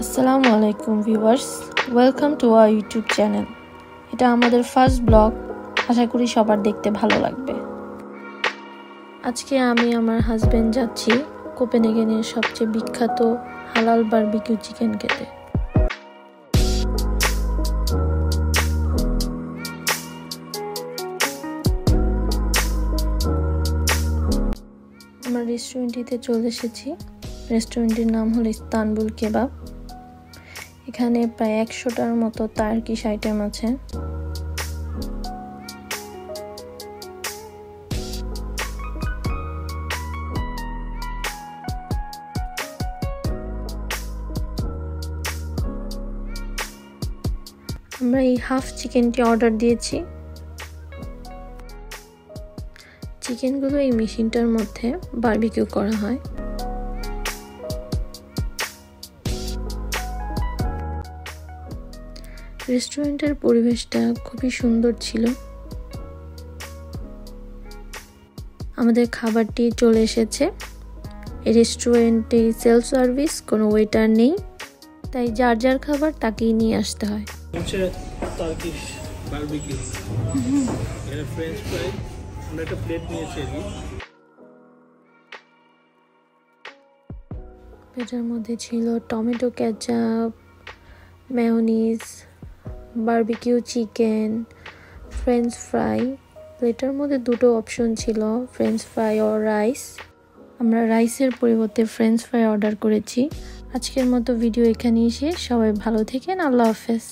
আসসালামু আলাইকুম viewers, welcome to our YouTube channel. এটা আমাদের ফার্স্ট ব্লগ, আশা করি সবার দেখতে ভালো লাগবে। আজকে আমি আমার হাজবেন্ড যাচ্ছি কোপেনহেগেনের সবচেয়ে বিখ্যাত হালাল বারবিকিউ চিকেন খেতে। আমরা রেস্টুরেন্টটিতে চলে এসেছি। রেস্টুরেন্টের নাম হলো ইস্তানবুল কেবাব। এখানে প্রায় 100টার মতো টার্কিশ আইটেম আছে। আমরা এই হাফ চিকেনটি অর্ডার দিয়েছি। চিকেনগুলো এই মেশিনটার মধ্যে বারবিকিউ করা হয়। রেস্টুরেন্টের পরিবেশটা খুবই সুন্দর ছিল। আমাদের খাবারটি চলে এসেছে। এই রেস্টুরেন্টে সেলফ সার্ভিস, কোনো ওয়েটার নেই, তাই যার যার খাবার তাকেই নিয়ে আসতে হয়। টার্কিশ বারবিকিউ, এটা ফ্রেঞ্চ ফ্রাই, আমরা একটা প্লেট নিয়েছি। এটার মধ্যে ছিল tomato ketchup, mayonnaise, barbecue chicken, French fry. প্লেটের মধ্যে দুটো অপশন ছিল, ফ্রেঞ্চ ফ্রাই ও রাইস। আমরা রাইসের পরিবর্তে ফ্রেঞ্চ ফ্রাই অর্ডার করেছি। আজকের মতো ভিডিও এখানেই শেষ। সবাই ভালো থাকেন, আল্লাহ হাফেজ।